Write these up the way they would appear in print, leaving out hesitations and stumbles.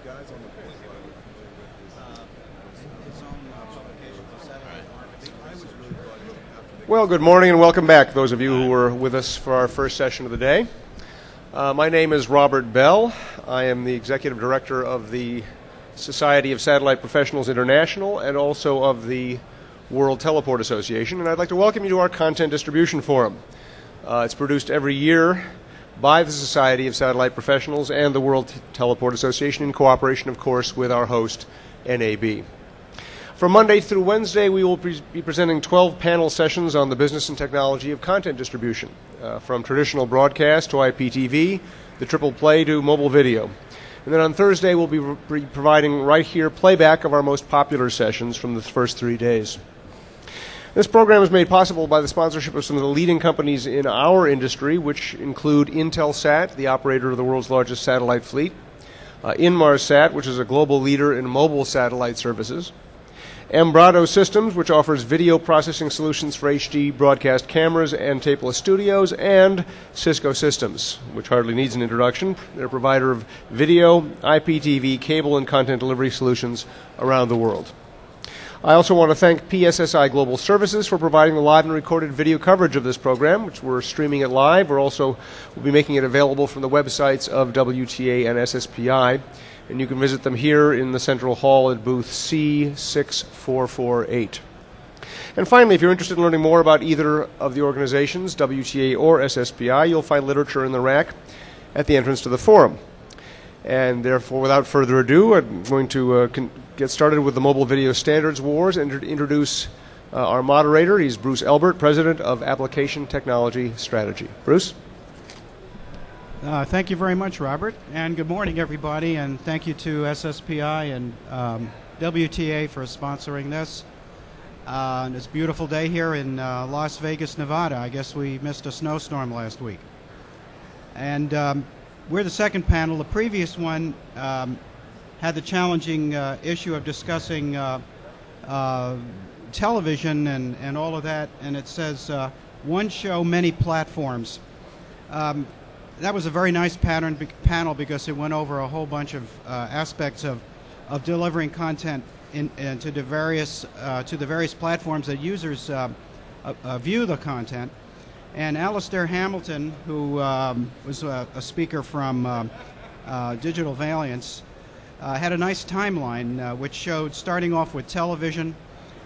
guys on the board who I was familiar with his own publication for satellite marketing. I was really thought after the Well, good morning and welcome back, those of you who were with us for our first session of the day. My name is Robert Bell. I am the Executive Director of the Society of Satellite Professionals International and also of the World Teleport Association, and I'd like to welcome you to our Content Distribution Forum. It's produced every year by the Society of Satellite Professionals and the World Teleport Association in cooperation, of course, with our host, NAB. From Monday through Wednesday, we will be presenting 12 panel sessions on the business and technology of content distribution, from traditional broadcast to IPTV, the triple play to mobile video. And then on Thursday, we'll be providing right here playback of our most popular sessions from the first 3 days. This program is made possible by the sponsorship of some of the leading companies in our industry, which include Intelsat, the operator of the world's largest satellite fleet, Inmarsat, which is a global leader in mobile satellite services, Embrato Systems, which offers video processing solutions for HD broadcast cameras and tapeless studios, and Cisco Systems, which hardly needs an introduction. They're a provider of video, IPTV, cable, and content delivery solutions around the world. I also want to thank PSSI Global Services for providing the live and recorded video coverage of this program, which we're streaming it live. We'll be making it available from the websites of WTA and SSPI, and you can visit them here in the Central Hall at booth C6448. And finally, if you're interested in learning more about either of the organizations, WTA or SSPI, you'll find literature in the rack at the entrance to the forum. And therefore, without further ado, I'm going to get started with the Mobile Video Standards Wars and introduce our moderator. He's Bruce Elbert, President of Application Technology Strategy. Bruce? Thank you very much, Robert. And good morning, everybody. And thank you to SSPI and WTA for sponsoring this. It's a beautiful day here in Las Vegas, Nevada. I guess we missed a snowstorm last week. And we're the second panel. The previous one had the challenging issue of discussing television and all of that, and it says one show, many platforms. That was a very nice panel because it went over a whole bunch of aspects of delivering content to the various platforms that users view the content. And Alistair Hamilton, who was a speaker from Digital Valiance, had a nice timeline which showed starting off with television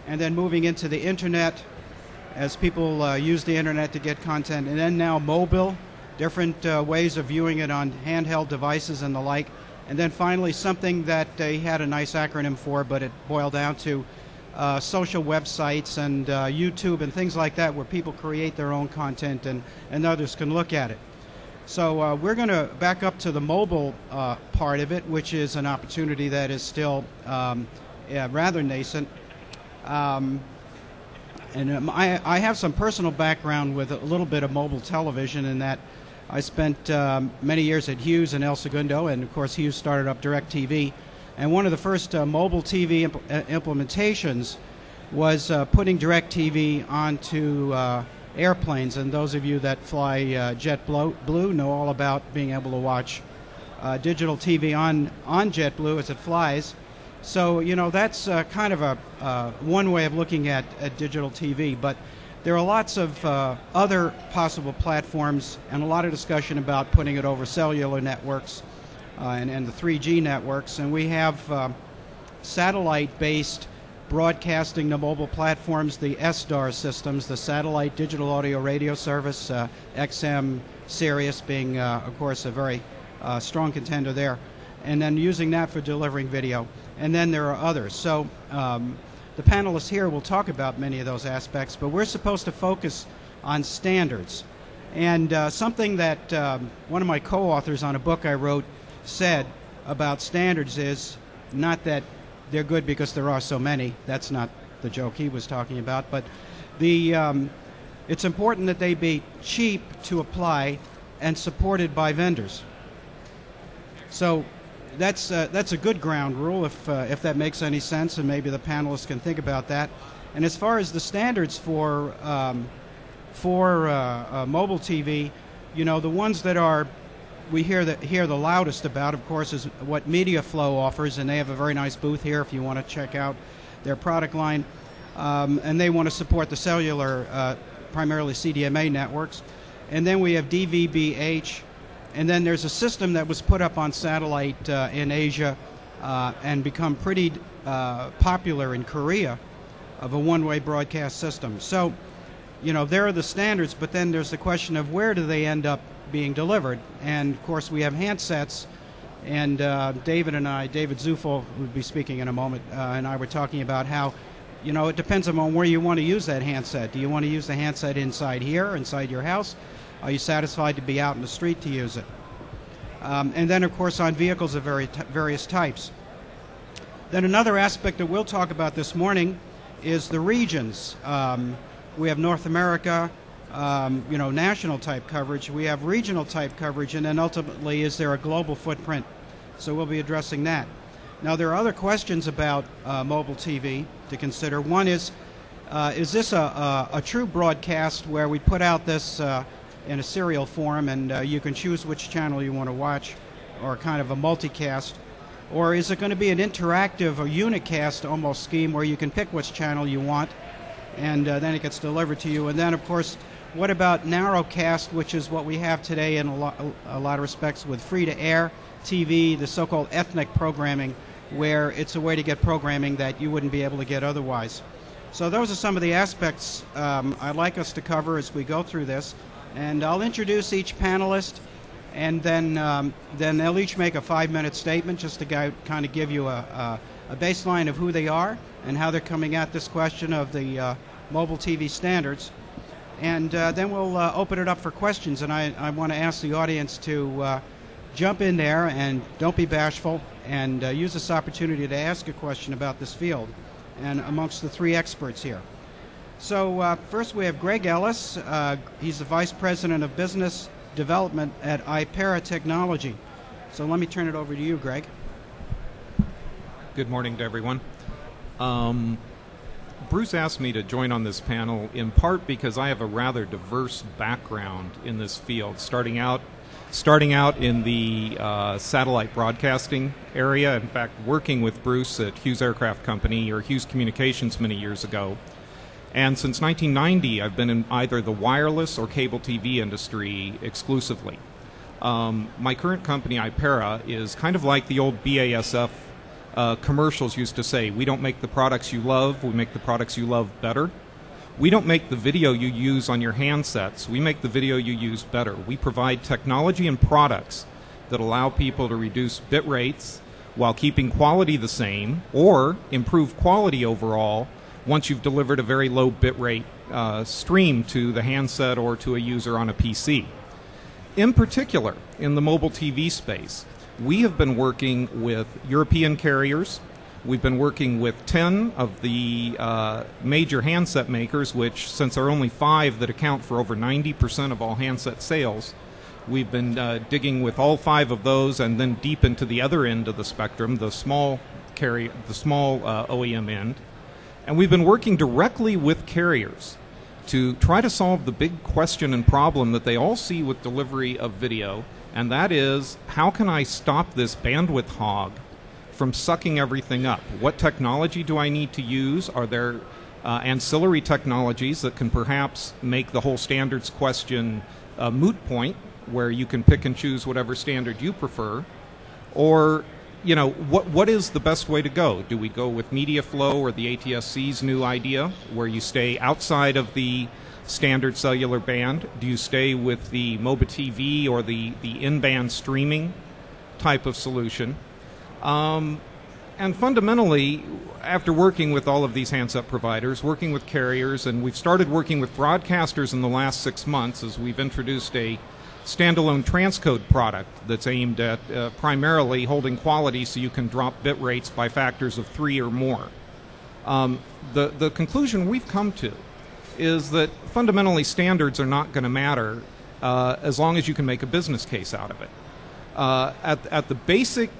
and then moving into the internet as people use the internet to get content, and then now mobile, different ways of viewing it on handheld devices and the like, and then finally something that he had a nice acronym for, but it boiled down to social websites and YouTube and things like that, where people create their own content and others can look at it. So we're going to back up to the mobile part of it, which is an opportunity that is still rather nascent. I have some personal background with a little bit of mobile television in that I spent many years at Hughes and El Segundo, and of course Hughes started up DirecTV. And one of the first mobile TV implementations was putting DirecTV onto airplanes. And those of you that fly JetBlue know all about being able to watch digital TV on JetBlue as it flies. So, you know, that's kind of one way of looking at digital TV. But there are lots of other possible platforms and a lot of discussion about putting it over cellular networks. And the 3G networks, and we have satellite-based broadcasting to mobile platforms, the SDAR systems, the Satellite Digital Audio Radio Service, XM Sirius being, of course, a very strong contender there, and then using that for delivering video. And then there are others. So the panelists here will talk about many of those aspects, but we're supposed to focus on standards. And something that one of my co-authors on a book I wrote said about standards is not that they're good because there are so many. That's not the joke he was talking about. But it's important that they be cheap to apply and supported by vendors. So that's a good ground rule if that makes any sense, and maybe the panelists can think about that. And as far as the standards for mobile TV, you know, the ones that are we hear the loudest about, of course, is what MediaFlow offers, and they have a very nice booth here if you want to check out their product line. And they want to support the cellular, primarily CDMA networks. And then we have DVB-H, and then there's a system that was put up on satellite in Asia and become pretty popular in Korea, of a one-way broadcast system. So, you know, there are the standards, but then there's the question of where do they end up being delivered. And of course we have handsets, and David Zufall, who will be speaking in a moment, and I were talking about how, you know, it depends on where you want to use that handset. Do you want to use the handset inside here, inside your house? Are you satisfied to be out in the street to use it? And then of course on vehicles of various types. Then another aspect that we'll talk about this morning is the regions. We have North America, you know, national type coverage. We have regional type coverage, and then ultimately, is there a global footprint? So we'll be addressing that. Now, there are other questions about mobile TV to consider. One is this a true broadcast where we put out this in a serial form, and you can choose which channel you want to watch, or kind of a multicast? Or is it going to be an interactive or unicast almost scheme where you can pick which channel you want, and then it gets delivered to you? And then, of course, what about narrowcast, which is what we have today in a lot of respects with free-to-air TV, the so-called ethnic programming, where it's a way to get programming that you wouldn't be able to get otherwise. So those are some of the aspects I'd like us to cover as we go through this. And I'll introduce each panelist, and then they'll each make a 5-minute statement just to kind of give you a baseline of who they are and how they're coming at this question of the mobile TV standards. And then we'll open it up for questions, and I want to ask the audience to jump in there and don't be bashful, and use this opportunity to ask a question about this field and amongst the three experts here. So first we have Greg Ellis. He's the Vice President of Business Development at Ipera Technology. So let me turn it over to you, Greg. Good morning to everyone. Bruce asked me to join on this panel in part because I have a rather diverse background in this field, starting out in the satellite broadcasting area, in fact working with Bruce at Hughes Aircraft Company, or Hughes Communications, many years ago. And since 1990, I've been in either the wireless or cable TV industry exclusively. My current company, Ipera, is kind of like the old BASF commercials used to say: we don't make the products you love, we make the products you love better. We don't make the video you use on your handsets, we make the video you use better. We provide technology and products that allow people to reduce bit rates while keeping quality the same, or improve quality overall once you've delivered a very low bit rate stream to the handset or to a user on a PC. In particular, in the mobile TV space, we have been working with European carriers. We've been working with 10 of the major handset makers, which, since there are only 5 that account for over 90% of all handset sales, we've been digging with all 5 of those, and then deep into the other end of the spectrum, the small OEM end. And we've been working directly with carriers to try to solve the big question and problem that they all see with delivery of video, and that is, how can I stop this bandwidth hog from sucking everything up? What technology do I need to use? Are there ancillary technologies that can perhaps make the whole standards question a moot point, where you can pick and choose whatever standard you prefer? Or, you know, what is the best way to go? Do we go with MediaFlow or the ATSC's new idea, where you stay outside of the standard cellular band? Do you stay with the MOBA TV or the in-band streaming type of solution? And fundamentally, after working with all of these handset providers, working with carriers, and we've started working with broadcasters in the last 6 months as we've introduced a standalone transcode product that's aimed at primarily holding quality so you can drop bit rates by factors of 3 or more. The conclusion we've come to is that fundamentally standards are not going to matter as long as you can make a business case out of it. At the basic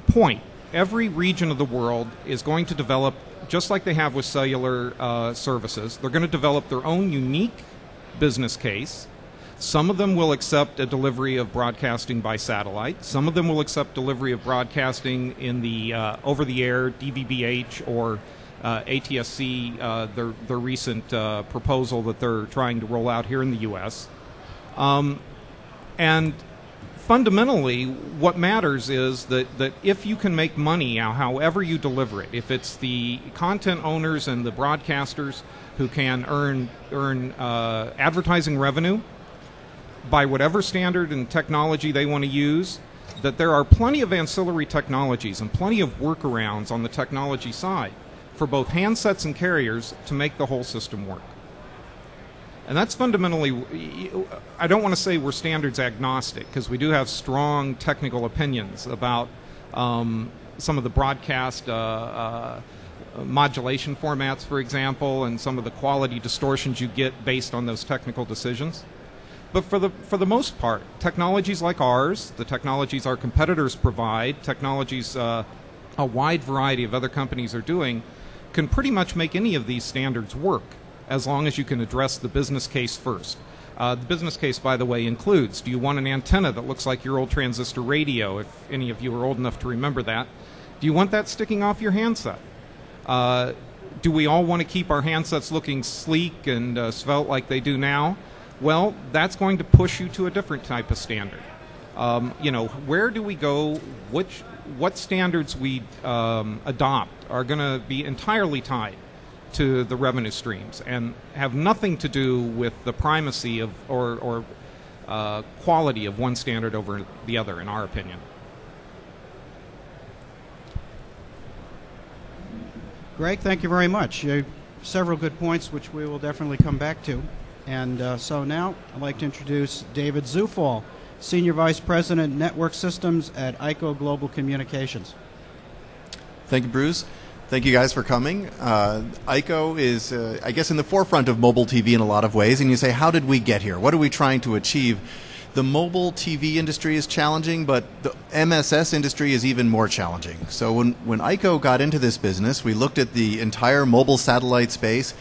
point, every region of the world is going to develop, just like they have with cellular services, they're going to develop their own unique business case. Some of them will accept a delivery of broadcasting by satellite. Some of them will accept delivery of broadcasting in the over-the-air DVB-H or ATSC, their recent proposal that they're trying to roll out here in the U.S. And fundamentally, what matters is that if you can make money however you deliver it, if it's the content owners and the broadcasters who can earn advertising revenue by whatever standard and technology they want to use, that there are plenty of ancillary technologies and plenty of workarounds on the technology side for both handsets and carriers to make the whole system work. And that's fundamentally, I don't want to say we're standards agnostic, because we do have strong technical opinions about some of the broadcast modulation formats, for example, and some of the quality distortions you get based on those technical decisions. But for the most part, technologies like ours, the technologies our competitors provide, technologies a wide variety of other companies are doing, can pretty much make any of these standards work, as long as you can address the business case first. The business case, by the way, includes, do you want an antenna that looks like your old transistor radio, if any of you are old enough to remember that? Do you want that sticking off your handset? Do we all want to keep our handsets looking sleek and svelte like they do now? Well, that's going to push you to a different type of standard. Where do we go? What standards we adopt are going to be entirely tied to the revenue streams and have nothing to do with the primacy of or quality of one standard over the other, in our opinion. Greg, thank you very much. You have several good points, which we will definitely come back to. And so now I'd like to introduce David Zufall, Senior Vice President, Network Systems at ICO Global Communications. Thank you, Bruce. Thank you guys for coming. ICO is, I guess, in the forefront of mobile TV in a lot of ways. And you say, how did we get here? What are we trying to achieve? The mobile TV industry is challenging, but the MSS industry is even more challenging. So when ICO got into this business, we looked at the entire mobile satellite space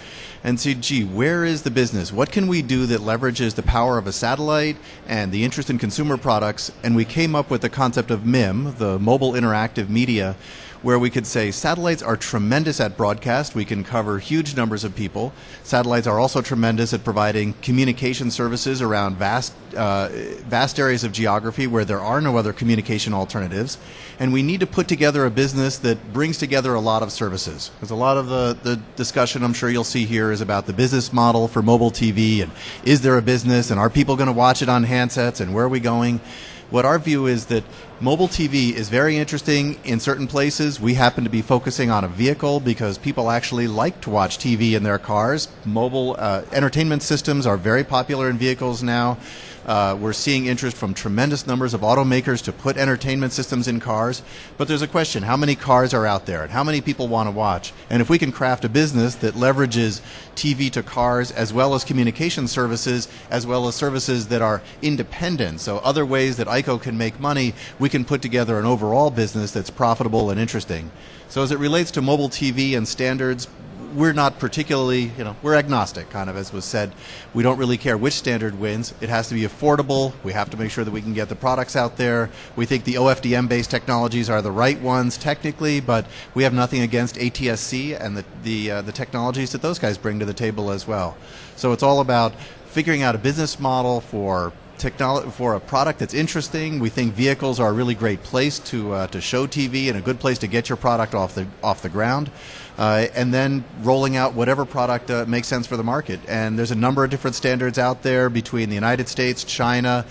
and said, gee, where is the business? What can we do that leverages the power of a satellite and the interest in consumer products? And we came up with the concept of MIM, the mobile interactive media, where we could say satellites are tremendous at broadcast. We can cover huge numbers of people. Satellites are also tremendous at providing communication services around vast areas of geography where there are no other communication alternatives. And we need to put together a business that brings together a lot of services. Because a lot of the discussion I'm sure you'll see here is about the business model for mobile TV, and is there a business, and are people going to watch it on handsets, and where are we going? What our view is that mobile TV is very interesting in certain places. We happen to be focusing on a vehicle because people actually like to watch TV in their cars. Mobile entertainment systems are very popular in vehicles now. We're seeing interest from tremendous numbers of automakers to put entertainment systems in cars. But there's a question, how many cars are out there and how many people want to watch? And if we can craft a business that leverages TV to cars as well as communication services, as well as services that are independent, so other ways that ICO can make money, we can put together an overall business that's profitable and interesting. So as it relates to mobile TV and standards, we're not particularly, we're agnostic, kind of, as was said. We don't really care which standard wins. It has to be affordable. We have to make sure that we can get the products out there. We think the OFDM-based technologies are the right ones technically, but we have nothing against ATSC and the technologies that those guys bring to the table as well. So it's all about figuring out a business model for a product that's interesting. We think vehicles are a really great place to show TV and a good place to get your product off the ground. And then rolling out whatever product makes sense for the market. And there's a number of different standards out there between the United States, China,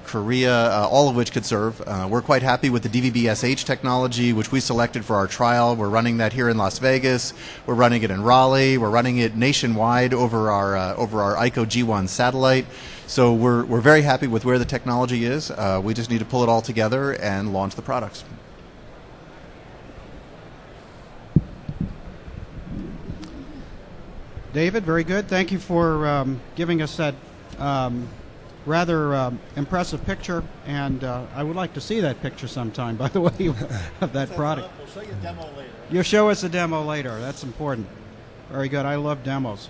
Korea, all of which could serve. We're quite happy with the DVB-SH technology, which we selected for our trial. We're running that here in Las Vegas. We're running it in Raleigh. We're running it nationwide over our ICO G1 satellite. So we're very happy with where the technology is. We just need to pull it all together and launch the products. David, very good. Thank you for giving us that rather impressive picture, and I would like to see that picture sometime, by the way, of that product. We'll show you a demo later. You'll show us a demo later. That's important. Very good. I love demos.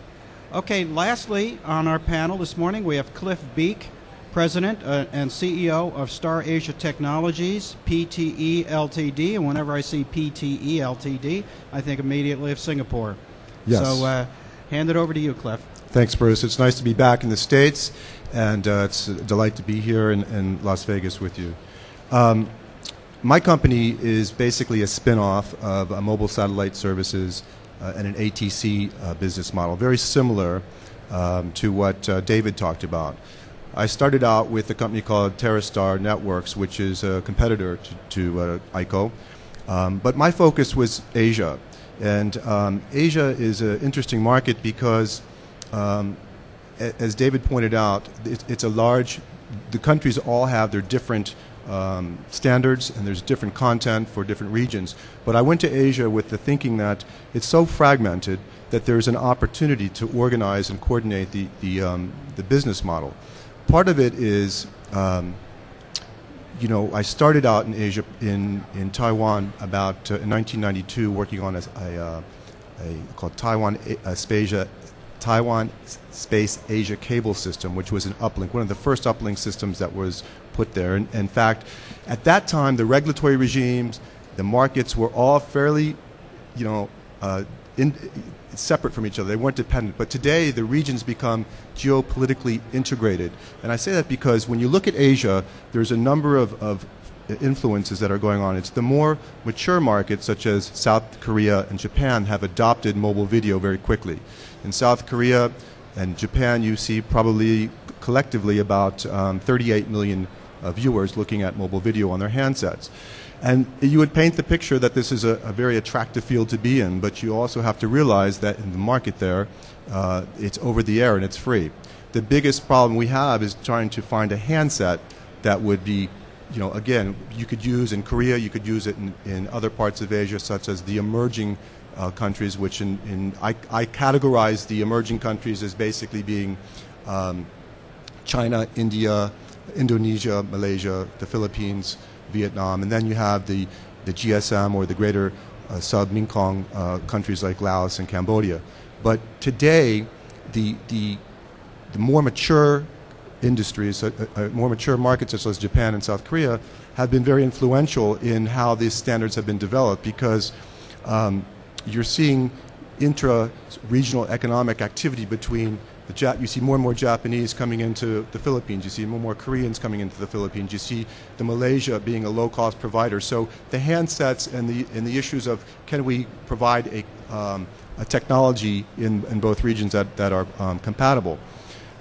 Okay, lastly, on our panel this morning, we have Cliff Beek, President and CEO of Star Asia Technologies, PTE Ltd. And whenever I see PTE Ltd., I think immediately of Singapore. Yes. So hand it over to you, Cliff. Thanks, Bruce. It's nice to be back in the States, and it's a delight to be here in Las Vegas with you. My company is basically a spin-off of mobile satellite services and an ATC business model, very similar to what David talked about. I started out with a company called TerreStar Networks, which is a competitor to ICO, but my focus was Asia. And Asia is an interesting market because, as David pointed out, it's a large, the countries all have their different standards, and there's different content for different regions. But I went to Asia with the thinking that it's so fragmented that there's an opportunity to organize and coordinate the business model. Part of it is, I started out in Asia, in Taiwan, about in 1992, working on a called Taiwan Space Asia Cable System, which was an uplink, one of the first uplink systems that was put there. And in fact, at that time, the regulatory regimes, the markets were all fairly, separate from each other. They weren't dependent. But today, the regions become geopolitically integrated. And I say that because when you look at Asia, there's a number of influences that are going on. It's the more mature markets, such as South Korea and Japan, have adopted mobile video very quickly. In South Korea and Japan, you see probably collectively about 38 million viewers looking at mobile video on their handsets. And you would paint the picture that this is a very attractive field to be in, but you also have to realize that in the market there, it's over the air and it's free. The biggest problem we have is trying to find a handset that would be, again, you could use in Korea, you could use it in other parts of Asia, such as the emerging countries, which I categorize the emerging countries as basically being China, India, Indonesia, Malaysia, the Philippines, Vietnam, and then you have the GSM or the greater sub-Mekong countries like Laos and Cambodia. But today, the more mature industries, more mature markets such as Japan and South Korea, have been very influential in how these standards have been developed, because you're seeing intra-regional economic activity between you see more and more Japanese coming into the Philippines. You see more and more Koreans coming into the Philippines. You see the Malaysia being a low-cost provider. So the handsets and the issues of can we provide a technology in both regions that are compatible.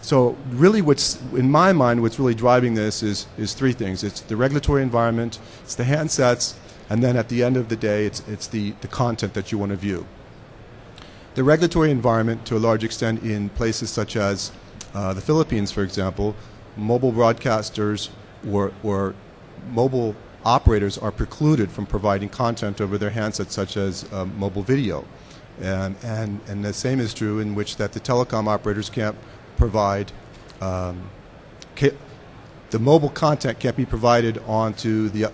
So really, in my mind, what's really driving this is three things. It's the regulatory environment, it's the handsets, and then at the end of the day, it's the content that you want to view. The regulatory environment, to a large extent, in places such as the Philippines, for example, mobile broadcasters or mobile operators are precluded from providing content over their handsets, such as mobile video. And the same is true in which that the telecom operators can't provide the mobile content can't be provided onto the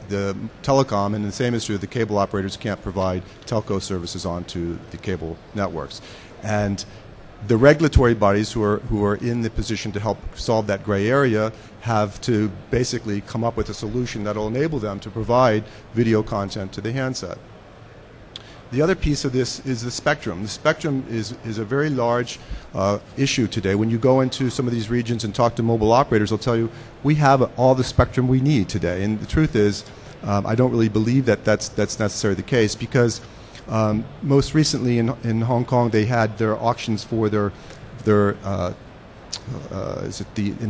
telecom, and the same is true. The cable operators can't provide telco services onto the cable networks. And the regulatory bodies who are in the position to help solve that gray area have to basically come up with a solution that will enable them to provide video content to the handset. The other piece of this is the spectrum. The spectrum is a very large issue today. When you go into some of these regions and talk to mobile operators, they'll tell you, we have all the spectrum we need today. And the truth is, I don't really believe that that's necessarily the case, because most recently in Hong Kong, they had their auctions for their in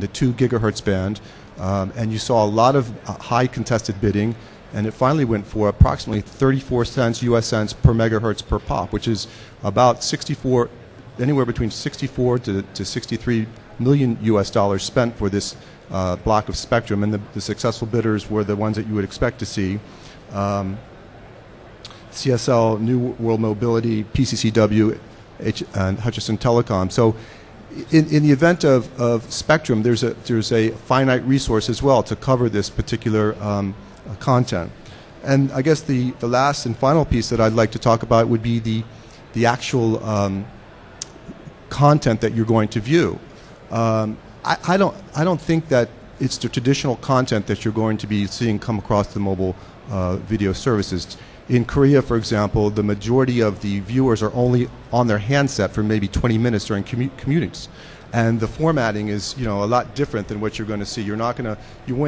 the 2 gigahertz band, and you saw a lot of high contested bidding. And it finally went for approximately 34 cents US cents per megahertz per pop, which is about anywhere between 64 to 63 million US dollars spent for this block of spectrum. And the successful bidders were the ones that you would expect to see: CSL, New World Mobility, PCCW, and Hutchison Telecom. So, in the event of spectrum, there's a finite resource as well to cover this particular content. And I guess the last and final piece that I'd like to talk about would be the actual content that you're going to view. I don't think that it's the traditional content that you're going to be seeing come across the mobile video services. In Korea, for example, the majority of the viewers are only on their handset for maybe 20 minutes during commutings. And the formatting is, a lot different than what you're going to see. You're not going to,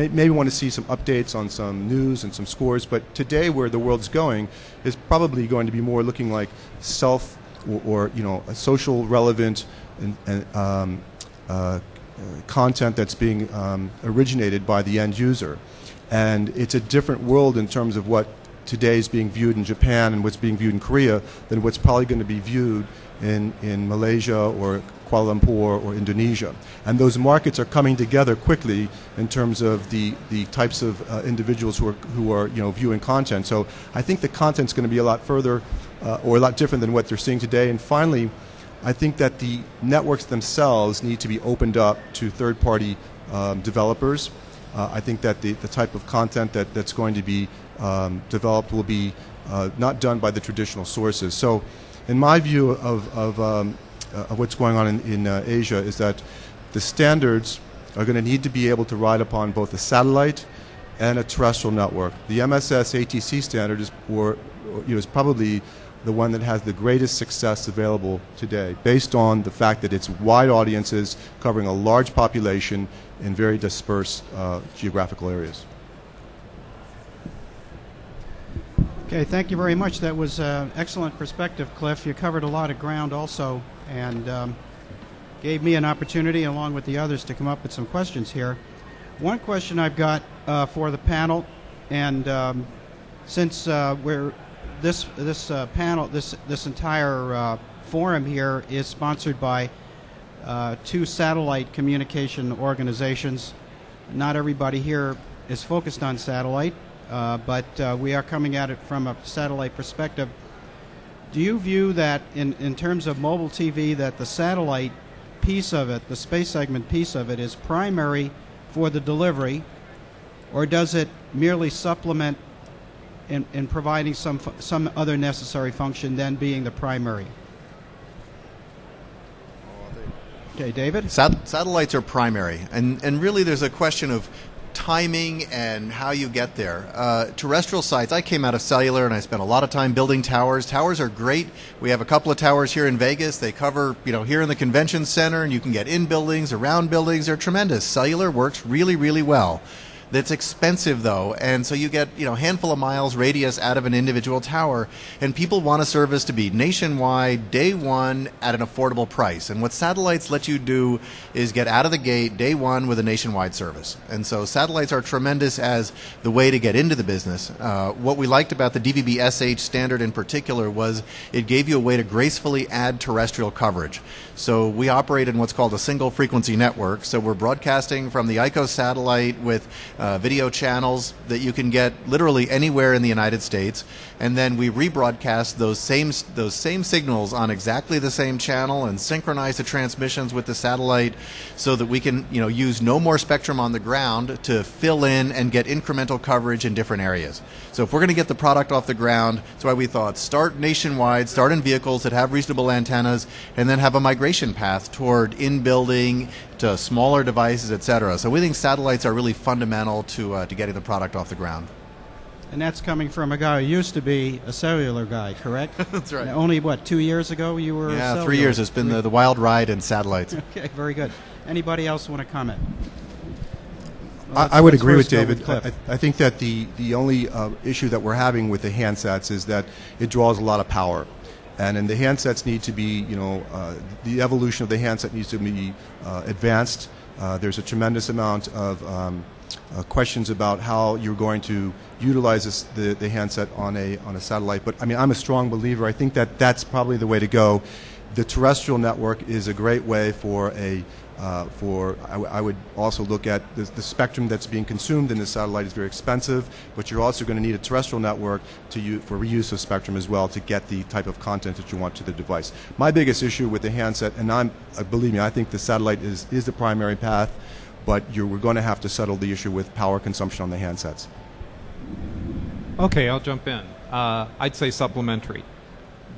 maybe want to see some updates on some news and some scores, but today where the world's going is probably going to be more looking like self or a social relevant and content that's being originated by the end user. And it's a different world in terms of what today is being viewed in Japan and what's being viewed in Korea than what's probably going to be viewed in Malaysia or Kuala Lumpur or Indonesia. And those markets are coming together quickly in terms of the types of individuals who are viewing content. So I think the content's going to be a lot further or a lot different than what they're seeing today. And finally, I think that the networks themselves need to be opened up to third-party developers. I think that the type of content that's going to be developed will be not done by the traditional sources. So in my view of what's going on in Asia is that the standards are going to need to be able to ride upon both a satellite and a terrestrial network. The MSS ATC standard is probably the one that has the greatest success available today, based on the fact that it's wide audiences covering a large population in very dispersed geographical areas. Okay, thank you very much. That was excellent perspective, Cliff. You covered a lot of ground also, and gave me an opportunity, along with the others, to come up with some questions here. One question I've got for the panel, and since this entire forum here is sponsored by two satellite communication organizations. Not everybody here is focused on satellite, but we are coming at it from a satellite perspective. Do you view that in terms of mobile TV that the satellite piece of it, the space segment piece of it, is primary for the delivery, or does it merely supplement in providing some other necessary function than being the primary? Okay, David? Satellites are primary, and really there's a question of timing and how you get there. Terrestrial sites, I came out of cellular and I spent a lot of time building towers. Towers are great. We have a couple of towers here in Vegas. They cover, here in the convention center, and you can get in buildings, around buildings. They're tremendous. Cellular works really, really well. That's expensive, though, and so you get a handful of miles radius out of an individual tower, and people want a service to be nationwide, day one, at an affordable price. And what satellites let you do is get out of the gate day one with a nationwide service. And so satellites are tremendous as the way to get into the business. What we liked about the DVB-SH standard in particular was it gave you a way to gracefully add terrestrial coverage. So we operate in what's called a single frequency network. So we're broadcasting from the ICO satellite with video channels that you can get literally anywhere in the United States, and then we rebroadcast those same signals on exactly the same channel and synchronize the transmissions with the satellite so that we can use no more spectrum on the ground to fill in and get incremental coverage in different areas. So if we're going to get the product off the ground, that's why we thought start nationwide, start in vehicles that have reasonable antennas, and then have a migration path toward in-building to smaller devices, etc. So we think satellites are really fundamental to getting the product off the ground. And that's coming from a guy who used to be a cellular guy, correct? That's right. Now, only, 2 years ago you were Yeah, cellular? 3 years. It's been the wild ride in satellites. Okay, very good. Anybody else want to comment? I would agree with first go David. with Cliff. I think that the only issue that we're having with the handsets is that it draws a lot of power. And the handsets need to be, the evolution of the handset needs to be advanced. There's a tremendous amount of questions about how you're going to utilize the handset on a satellite. But I mean, I'm a strong believer. I think that that's probably the way to go. The terrestrial network is a great way for I would also look at the spectrum that's being consumed in the satellite is very expensive, but you're also going to need a terrestrial network for reuse of spectrum as well to get the type of content that you want to the device. My biggest issue with the handset, and believe me, I think the satellite is the primary path, but we're going to have to settle the issue with power consumption on the handsets. Okay, I'll jump in. I'd say supplementary.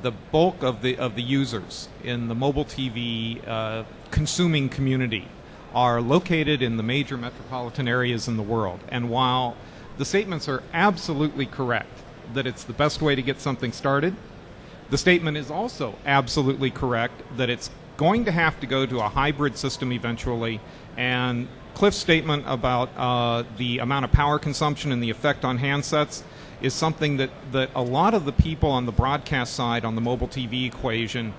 the bulk of the users in the mobile TV consuming community are located in the major metropolitan areas in the world. And while the statements are absolutely correct that it's the best way to get something started, the statement is also absolutely correct that it's going to have to go to a hybrid system eventually. And Cliff's statement about the amount of power consumption and the effect on handsets is something that a lot of the people on the broadcast side on the mobile TV equation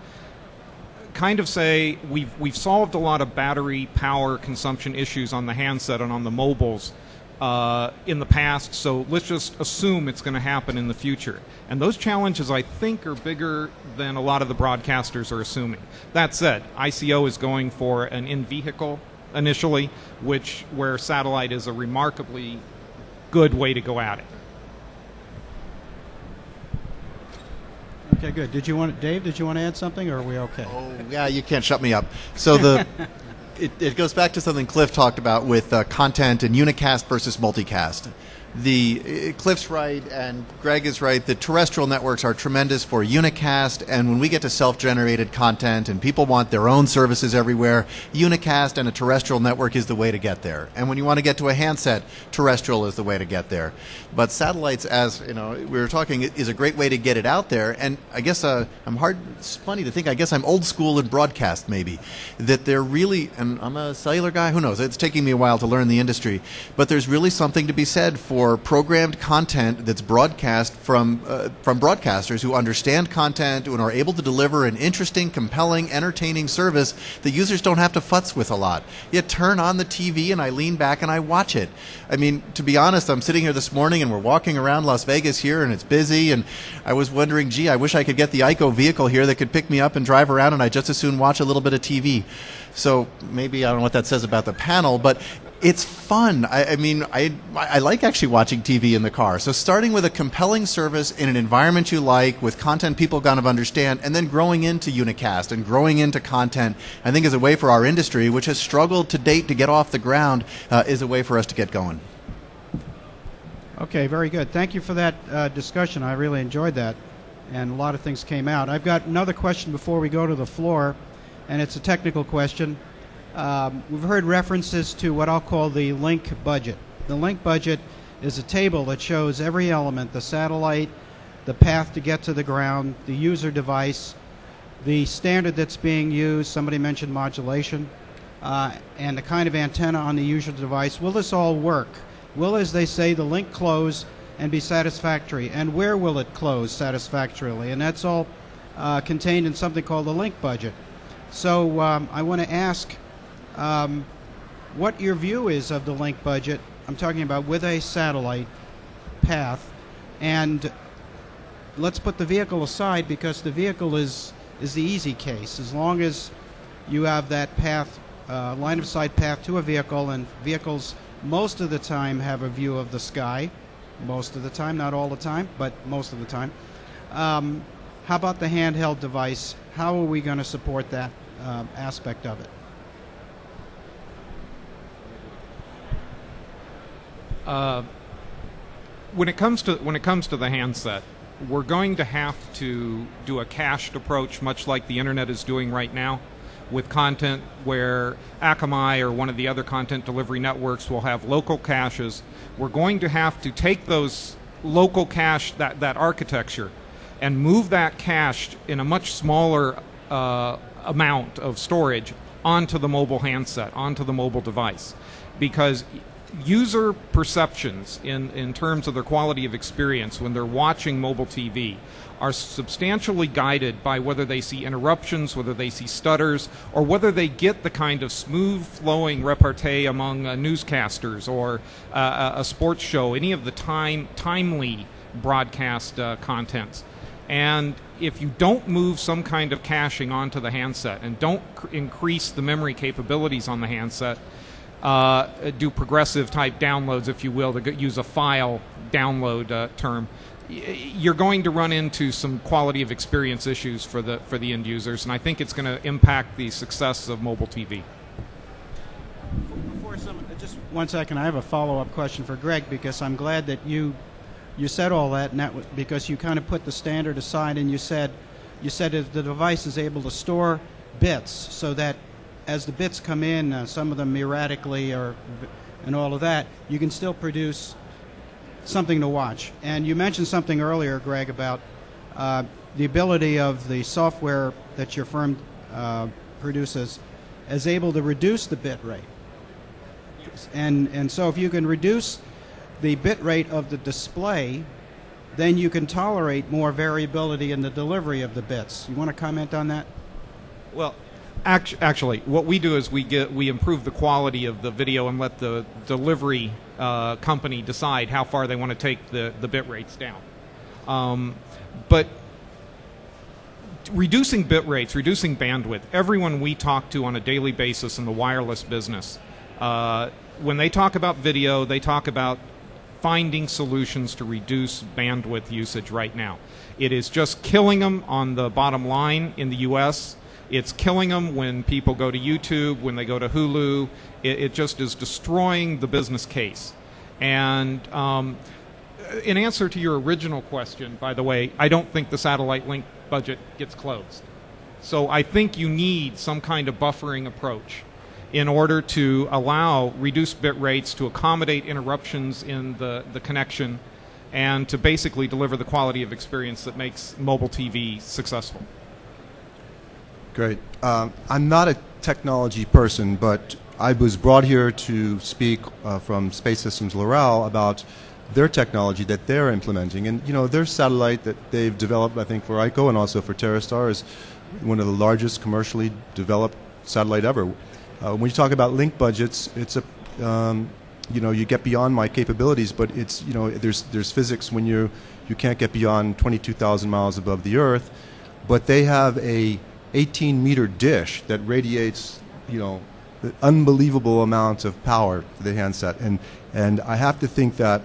kind of say we've solved a lot of battery power consumption issues on the handset and on the mobiles in the past, so let's just assume it's going to happen in the future. And those challenges, I think, are bigger than a lot of the broadcasters are assuming. That said, ICO is going for an in-vehicle initially, where satellite is a remarkably good way to go at it. Okay, good. Dave, did you want to add something, or are we okay? Oh, yeah, you can't shut me up. So it goes back to something Cliff talked about with content and unicast versus multicast. Cliff's right and Greg is right. The terrestrial networks are tremendous for unicast, and when we get to self-generated content and people want their own services everywhere, unicast and a terrestrial network is the way to get there. And when you want to get to a handset, terrestrial is the way to get there. But satellites, as we were talking, is a great way to get it out there. And I guess it's funny to think, I guess I'm old school in broadcast maybe, that they're really, and I'm a cellular guy, who knows, it's taking me a while to learn the industry, but there's really something to be said for programmed content that's broadcast from broadcasters who understand content and are able to deliver an interesting, compelling, entertaining service that users don't have to futz with a lot. You turn on the TV and I lean back and I watch it. I mean, to be honest, I'm sitting here this morning and we're walking around Las Vegas here and it's busy, and I was wondering, gee, I wish I could get the ICO vehicle here that could pick me up and drive around, and I'd just as soon watch a little bit of TV. So maybe, I don't know what that says about the panel, but it's fun. I mean, I like actually watching TV in the car. So starting with a compelling service in an environment you like, with content people kind of understand, and then growing into unicast and growing into content, I think is a way for our industry, which has struggled to date to get off the ground, is a way for us to get going. Okay, very good. Thank you for that discussion. I really enjoyed that, and a lot of things came out. I've got another question before we go to the floor, and it's a technical question. We've heard references to what I'll call the link budget. The link budget is a table that shows every element: the satellite, the path to get to the ground, the user device, the standard that's being used, somebody mentioned modulation, and the kind of antenna on the user device. Will this all work? Will, as they say, the link close and be satisfactory? And where will it close satisfactorily? And that's all contained in something called the link budget. So I want to ask what your view is of the link budget. I'm talking about with a satellite path. And let's put the vehicle aside, because the vehicle is the easy case. As long as you have that path, line of sight path to a vehicle, and vehicles most of the time have a view of the sky. Most of the time, not all the time, but most of the time. How about the handheld device? How are we going to support that aspect of it? When it comes to the handset, we're going to have to do a cached approach, much like the internet is doing right now, with content where Akamai or one of the other content delivery networks will have local caches. We're going to have to take those local cache, that architecture, and move that cache in a much smaller amount of storage onto the mobile handset, onto the mobile device. Because user perceptions in terms of their quality of experience when they're watching mobile TV are substantially guided by whether they see interruptions, whether they see stutters, or whether they get the kind of smooth-flowing repartee among newscasters or a sports show, any of the timely broadcast contents. And if you don't move some kind of caching onto the handset and don't increase the memory capabilities on the handset, do progressive type downloads, if you will, to use a file download term, you're going to run into some quality of experience issues for the end users, and I think it's going to impact the success of mobile TV. Just 1 second, I have a follow-up question for Greg, because I'm glad that you said all that, and because you kind of put the standard aside and you said you said if the device is able to store bits so that as the bits come in, some of them erratically and all of that, you can still produce something to watch. And you mentioned something earlier, Greg, about the ability of the software that your firm produces is able to reduce the bit rate. And so if you can reduce the bit rate of the display, then you can tolerate more variability in the delivery of the bits. You want to comment on that? Well, actually, what we do is we improve the quality of the video and let the delivery company decide how far they want to take the bit rates down. But reducing bit rates, reducing bandwidth, everyone we talk to on a daily basis in the wireless business, when they talk about video, they talk about finding solutions to reduce bandwidth usage right now. It is just killing them on the bottom line in the U.S. It's killing them when people go to YouTube, when they go to Hulu. It just is destroying the business case. And in answer to your original question, by the way, I don't think the satellite link budget gets closed. So I think you need some kind of buffering approach in order to allow reduced bit rates to accommodate interruptions in the connection and to basically deliver the quality of experience that makes mobile TV successful. Great. I'm not a technology person, but I was brought here to speak from Space Systems Loral about their technology that they're implementing. And, you know, their satellite that they've developed, I think, for ICO and also for TerreStar is one of the largest commercially developed satellite ever. When you talk about link budgets, it's a, you know, you get beyond my capabilities, but it's, you know, there's physics when you can't get beyond 22,000 miles above the Earth, but they have a 18-meter dish that radiates, you know, unbelievable amounts of power to the handset. And I have to think that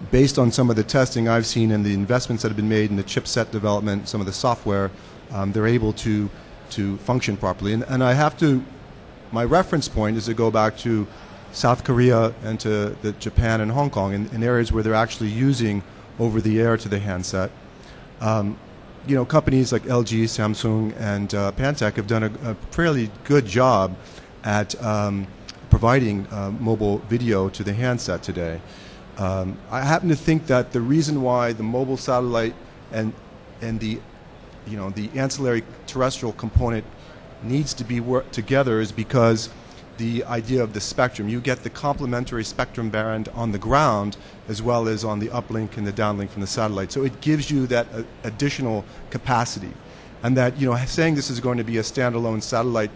based on some of the testing I've seen and the investments that have been made in the chipset development, some of the software, they're able to function properly. And I have to, my reference point is to go back to South Korea and to Japan and Hong Kong in areas where they're actually using over-the-air to the handset. You know, companies like LG, Samsung, and Pantech have done a fairly good job at providing mobile video to the handset today. I happen to think that the reason why the mobile satellite and the, you know, the ancillary terrestrial component needs to be worked together is because the idea of the spectrum. You get the complementary spectrum band on the ground as well as on the uplink and the downlink from the satellite. So it gives you that additional capacity. And that, you know, saying this is going to be a standalone satellite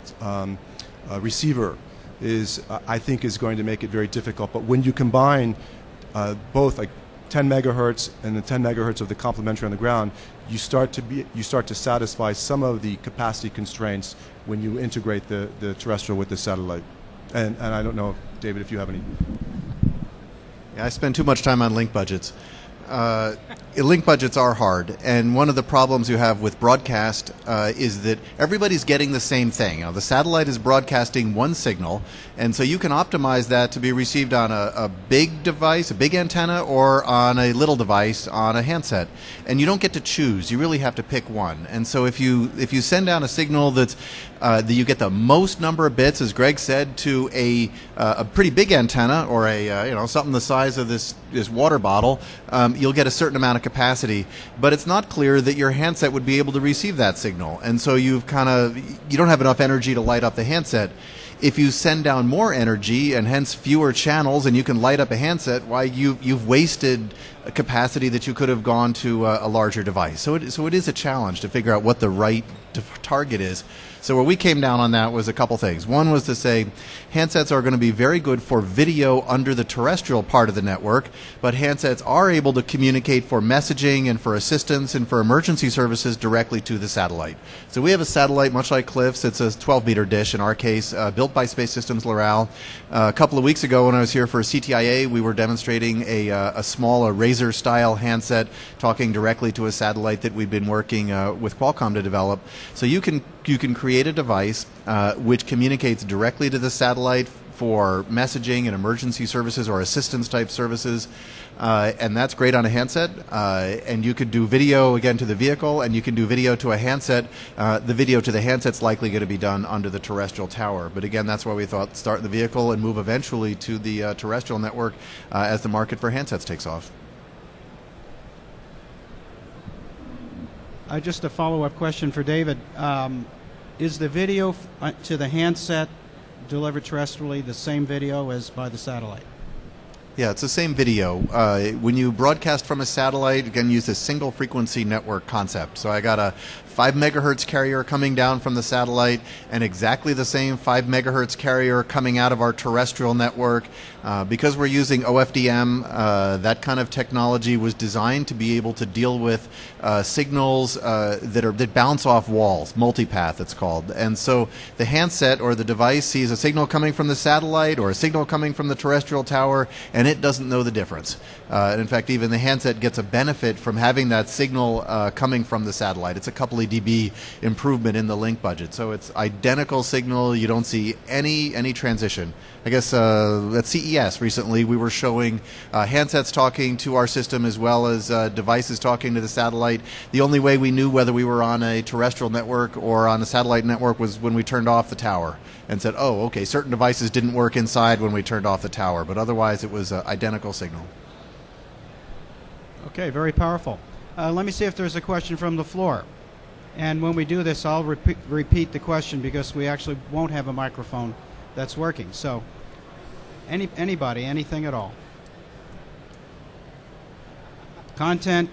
receiver is, I think, is going to make it very difficult. But when you combine both like 10 megahertz and the 10 megahertz of the complementary on the ground, you start to satisfy some of the capacity constraints when you integrate the terrestrial with the satellite. And I don't know, David, if you have any. Yeah, I spend too much time on link budgets. Link budgets are hard, and one of the problems you have with broadcast is that everybody's getting the same thing. You know, the satellite is broadcasting one signal, and so you can optimize that to be received on a big device, a big antenna, or on a little device on a handset. And you don't get to choose. You really have to pick one. And so if you send down a signal that you get the most number of bits, as Greg said, to a pretty big antenna or a you know, something the size of this water bottle, you'll get a certain amount of capacity, but it's not clear that your handset would be able to receive that signal, and so you don't have enough energy to light up the handset. If you send down more energy and hence fewer channels and you can light up a handset, why you've wasted a capacity that you could have gone to a larger device. So it is a challenge to figure out what the right target is. So where we came down on that was a couple things. One was to say handsets are going to be very good for video under the terrestrial part of the network, but handsets are able to communicate for messaging and for assistance and for emergency services directly to the satellite. So we have a satellite, much like Cliff's. It's a 12-meter dish in our case, built by Space Systems Loral. A couple of weeks ago when I was here for CTIA, we were demonstrating a small Razor-style handset talking directly to a satellite that we've been working with Qualcomm to develop. So you can create a device which communicates directly to the satellite for messaging and emergency services or assistance type services. And that's great on a handset. And you could do video, again, to the vehicle, and you can do video to a handset. The video to the handset's likely going to be done under the terrestrial tower. But again, that's why we thought start in the vehicle and move eventually to the terrestrial network as the market for handsets takes off. Just a follow-up question for David. Is the video to the handset delivered terrestrially the same video as by the satellite? Yeah, it's the same video. When you broadcast from a satellite, again, use a single frequency network concept. So I got a 5 megahertz carrier coming down from the satellite and exactly the same 5 megahertz carrier coming out of our terrestrial network. Because we're using OFDM, that kind of technology was designed to be able to deal with signals that bounce off walls, multipath it's called. And so the handset or the device sees a signal coming from the satellite or a signal coming from the terrestrial tower, and it doesn't know the difference. And in fact, even the handset gets a benefit from having that signal coming from the satellite. It's a couple of dB improvement in the link budget. So it's identical signal. You don't see any transition. I guess at CES recently we were showing handsets talking to our system as well as devices talking to the satellite. The only way we knew whether we were on a terrestrial network or on a satellite network was when we turned off the tower and said, oh, okay, certain devices didn't work inside when we turned off the tower, but otherwise it was identical signal. Okay, very powerful. Let me see if there's a question from the floor. And when we do this, I'll repeat the question because we actually won't have a microphone that's working. So, anybody, anything at all. Content,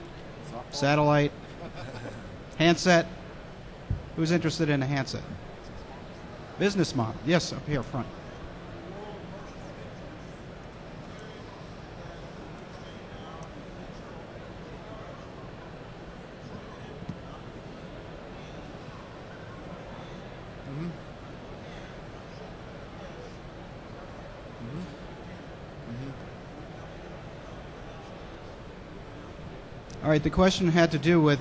satellite, handset. Who's interested in a handset? Business model. Yes, up here front. All right, the question had to do with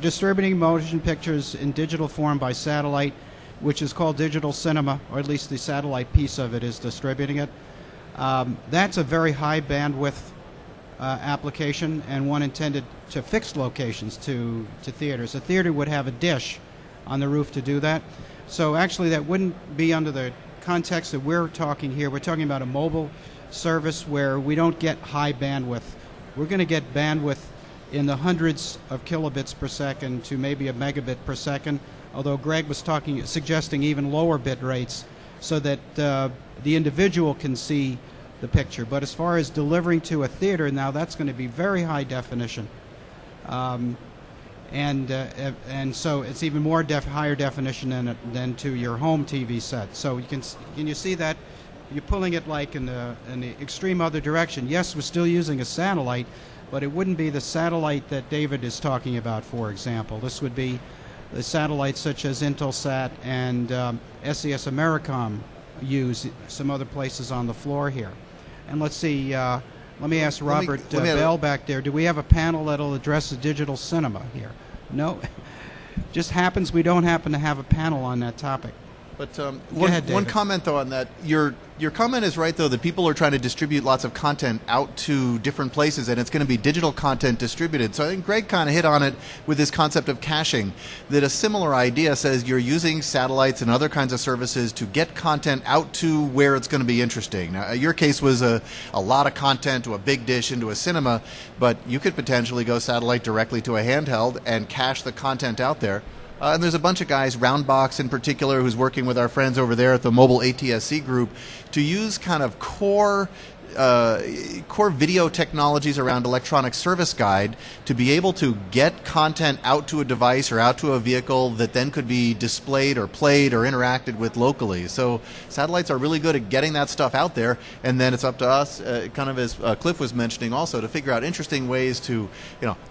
distributing motion pictures in digital form by satellite, which is called digital cinema, or at least the satellite piece of it is distributing it. That's a very high bandwidth application and one intended to fixed locations, to theaters. A theater would have a dish on the roof to do that. So actually that wouldn't be under the context that we're talking here. We're talking about a mobile service where we don't get high bandwidth. We're going to get bandwidth in the hundreds of kilobits per second to maybe a megabit per second, although Greg was suggesting even lower bit rates so that the individual can see the picture. But as far as delivering to a theater, now that's going to be very high definition. And so it's even more higher definition than to your home TV set. So can you see that? You're pulling it like in the extreme other direction. Yes, we're still using a satellite, but it wouldn't be the satellite that David is talking about, for example. This would be the satellites such as Intelsat and SES Americom use, some other places on the floor here. And let's see, let me ask Robert Bell back there, do we have a panel that'll address the digital cinema here? No? Just happens we don't happen to have a panel on that topic. But one comment, though, on that. Your comment is right, though, that people are trying to distribute lots of content out to different places, and it's going to be digital content distributed. So I think Greg kind of hit on it with this concept of caching, that a similar idea says you're using satellites and other kinds of services to get content out to where it's going to be interesting. Now, your case was a lot of content to a big dish into a cinema, but you could potentially go satellite directly to a handheld and cache the content out there. And there's a bunch of guys, Roundbox in particular, who's working with our friends over there at the Mobile ATSC group to use kind of core video technologies around electronic service guide to be able to get content out to a device or out to a vehicle that then could be displayed or played or interacted with locally. So satellites are really good at getting that stuff out there, and then it's up to us, kind of as Cliff was mentioning also, to figure out interesting ways to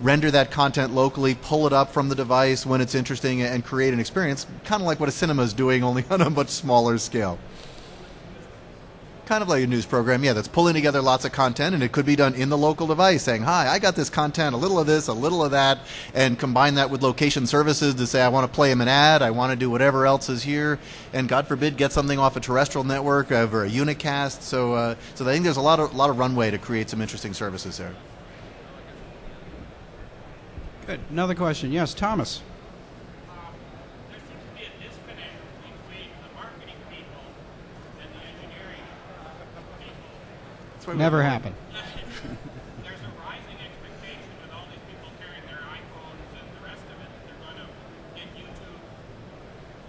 render that content locally, pull it up from the device when it's interesting, and create an experience, kind of like what a cinema is doing, only on a much smaller scale. Kind of like a news program, yeah, that's pulling together lots of content, and it could be done in the local device, saying, hi, I got this content, a little of this, a little of that, and combine that with location services to say, I want to play him an ad, I want to do whatever else is here, and God forbid, get something off a terrestrial network over a unicast. So I think there's a lot of runway to create some interesting services there. Good. Another question. Yes, Thomas. There seems to be a disconnect between the marketing people and the engineering people. Never happened. There's a rising expectation with all these people carrying their iPhones and the rest of it that they're going to get YouTube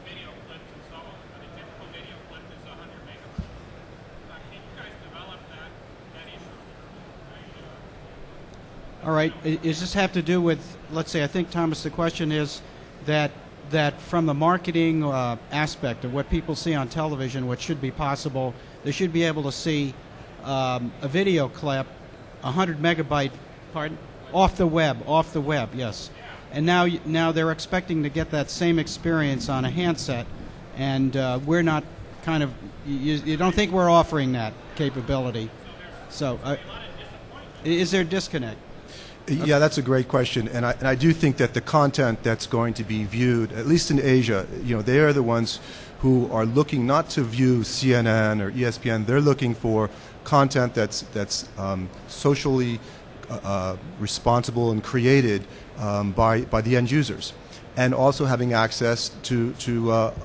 video clips and so on. But a typical video clip is 100 megabytes. Can you guys develop that issue? All right. Does this have to do with, let's say, I think, Thomas, the question is that from the marketing aspect of what people see on television, what should be possible, they should be able to see a video clip, 100 megabyte, pardon? Off the web, yes. And now they're expecting to get that same experience on a handset, and we're not kind of, you don't think we're offering that capability. So is there a disconnect? Yeah, that's a great question, and I do think that the content that's going to be viewed, at least in Asia, they are the ones who are looking not to view CNN or ESPN. They're looking for content that's socially responsible and created by the end users, and also having access to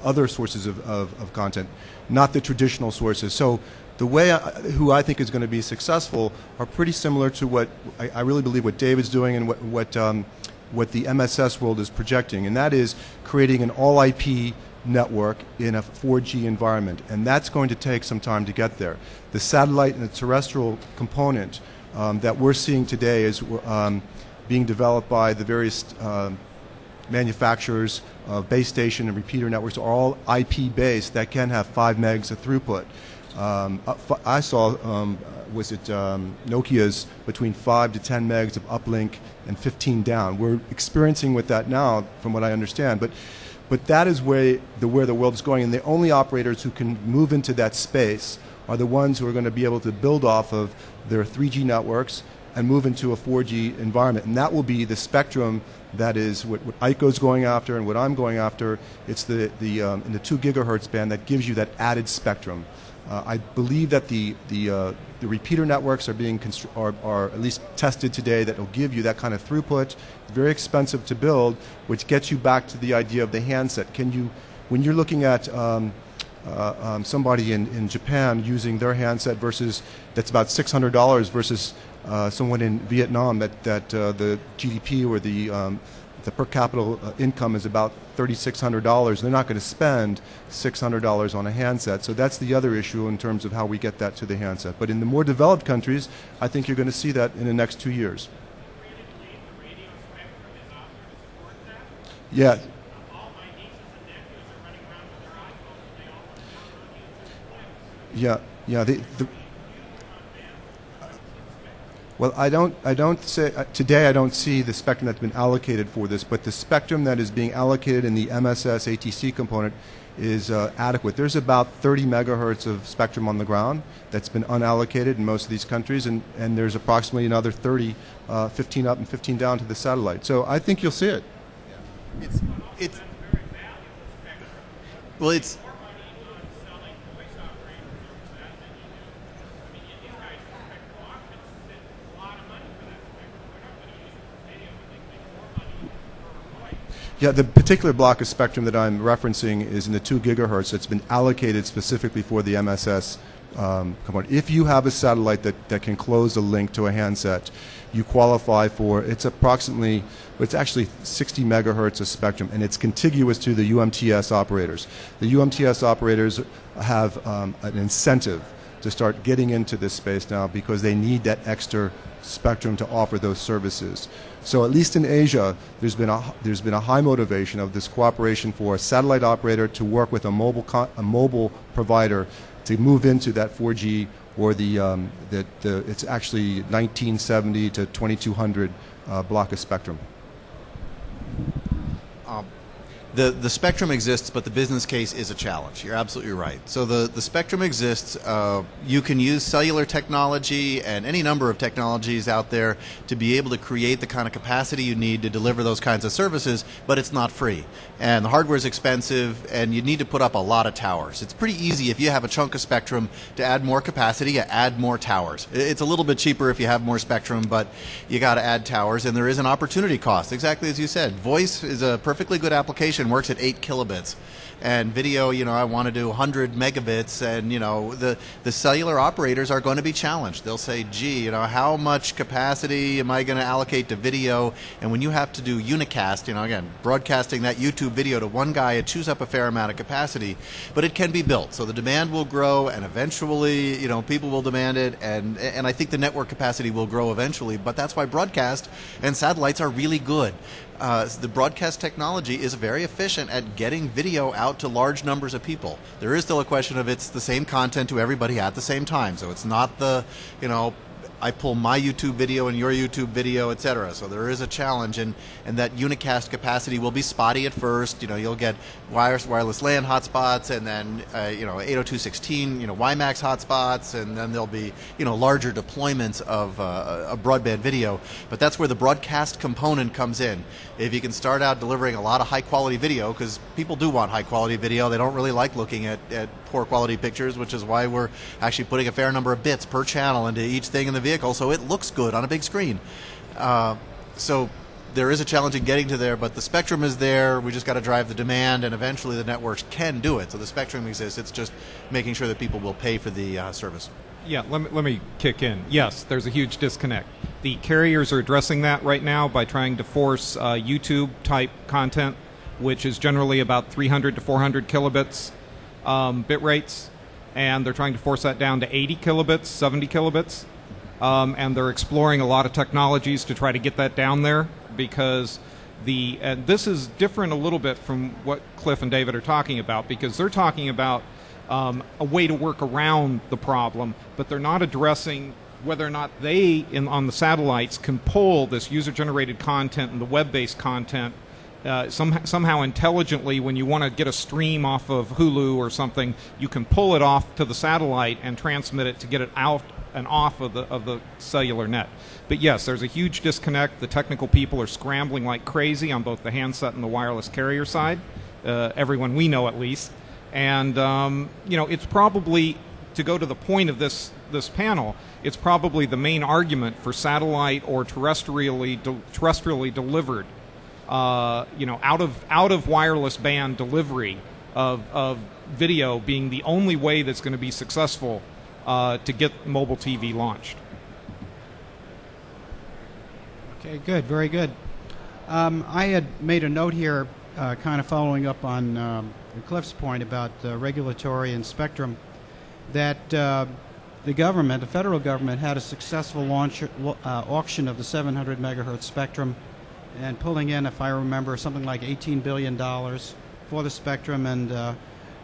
other sources of content, not the traditional sources. So the way who I think is going to be successful are pretty similar to what I really believe what David's doing and what the MSS world is projecting, and that is creating an all IP network in a 4G environment, and that's going to take some time to get there. The satellite and the terrestrial component that we're seeing today is being developed by the various manufacturers of base station and repeater networks are all IP based that can have 5 megs of throughput. I saw, Nokia's between 5 to 10 megs of uplink and 15 down. We're experiencing with that now, from what I understand. But that is where the world is going, and the only operators who can move into that space are the ones who are going to be able to build off of their 3G networks and move into a 4G environment. And that will be the spectrum that is what ICO's going after and what I'm going after. It's in the 2 gigahertz band that gives you that added spectrum. I believe that the repeater networks are being are at least tested today that will give you that kind of throughput. Very expensive to build, which gets you back to the idea of the handset. When you're looking at somebody in Japan using their handset versus that's about $600 versus someone in Vietnam that the GDP or the per capita income is about $3,600. They're not going to spend $600 on a handset. So that's the other issue in terms of how we get that to the handset. But in the more developed countries, I think you're going to see that in the next 2 years. Yeah. Yeah. Well, I don't say today. I don't see the spectrum that's been allocated for this, but the spectrum that is being allocated in the MSS ATC component is adequate. There's about 30 megahertz of spectrum on the ground that's been unallocated in most of these countries, and there's approximately another 30, 15 up and 15 down to the satellite. So I think you'll see it. It's Yeah, the particular block of spectrum that I'm referencing is in the 2 gigahertz. It's been allocated specifically for the MSS component. If you have a satellite that can close a link to a handset, you qualify for, it's actually 60 megahertz of spectrum, and it's contiguous to the UMTS operators. The UMTS operators have an incentive to start getting into this space now because they need that extra spectrum to offer those services. So at least in Asia, there's been a high motivation of this cooperation for a satellite operator to work with a mobile provider to move into that 4G or it's actually 1970 to 2200 block of spectrum. The spectrum exists, but the business case is a challenge. You're absolutely right. So the spectrum exists. You can use cellular technology and any number of technologies out there to be able to create the kind of capacity you need to deliver those kinds of services, but it's not free. And the hardware is expensive, and you need to put up a lot of towers. It's pretty easy if you have a chunk of spectrum to add more capacity, you add more towers. It's a little bit cheaper if you have more spectrum, but you got to add towers, and there is an opportunity cost, exactly as you said. Voice is a perfectly good application, works at 8 kilobits. And video, I want to do 100 megabits, and, the cellular operators are going to be challenged. They'll say, gee, how much capacity am I going to allocate to video? And when you have to do unicast, again, broadcasting that YouTube video to one guy, it chews up a fair amount of capacity, but it can be built. So the demand will grow, and eventually, people will demand it, and I think the network capacity will grow eventually, but that's why broadcast and satellites are really good. The broadcast technology is very efficient at getting video out to large numbers of people. There is still a question of it's the same content to everybody at the same time. So it's not the, I pull my YouTube video and your YouTube video, etc. So there is a challenge, and that unicast capacity will be spotty at first. You'll get wireless LAN hotspots, and then 802.16 WiMAX hotspots, and then there'll be larger deployments of broadband video. But that's where the broadcast component comes in. If you can start out delivering a lot of high quality video, because people do want high quality video, they don't really like looking at poor quality pictures, which is why we're actually putting a fair number of bits per channel into each thing in the vehicle so it looks good on a big screen. So there is a challenge in getting to there, but the spectrum is there. We just got to drive the demand, and eventually the networks can do it. So the spectrum exists. It's just making sure that people will pay for the service. Yeah, let me kick in. Yes, there's a huge disconnect. The carriers are addressing that right now by trying to force YouTube-type content, which is generally about 300 to 400 kilobits bit rates, and they're trying to force that down to 80 kilobits, 70 kilobits, and they're exploring a lot of technologies to try to get that down there, because this is different a little bit from what Cliff and David are talking about, because they're talking about a way to work around the problem, but they're not addressing whether or not they, on the satellites, can pull this user-generated content and the web-based content somehow intelligently. When you want to get a stream off of Hulu or something, you can pull it off to the satellite and transmit it to get it out and off of the cellular net. But yes, there's a huge disconnect. The technical people are scrambling like crazy on both the handset and the wireless carrier side, everyone we know at least. And it's probably, to go to the point of this panel, it's probably the main argument for satellite or terrestrially delivered, out of wireless band delivery of video being the only way that's going to be successful to get mobile TV launched. Okay, good, very good. I had made a note here, kind of following up on Cliff's point about regulatory and spectrum, that the federal government, had a successful auction of the 700 megahertz spectrum, and pulling in, if I remember, something like $18 billion for the spectrum, and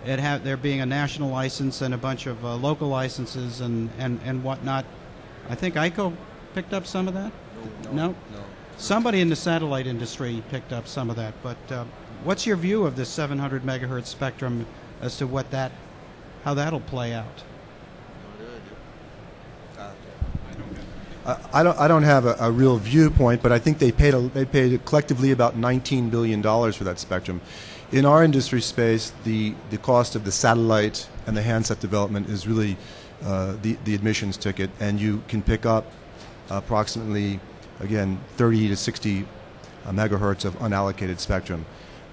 there being a national license and a bunch of local licenses and whatnot. I think ICO picked up some of that? No? Somebody in the satellite industry picked up some of that, but what's your view of this 700 megahertz spectrum as to how that'll play out? I don't have a real viewpoint, but I think they paid collectively about $19 billion for that spectrum. In our industry space, the cost of the satellite and the handset development is really the admissions ticket, and you can pick up approximately, again, 30 to 60 megahertz of unallocated spectrum.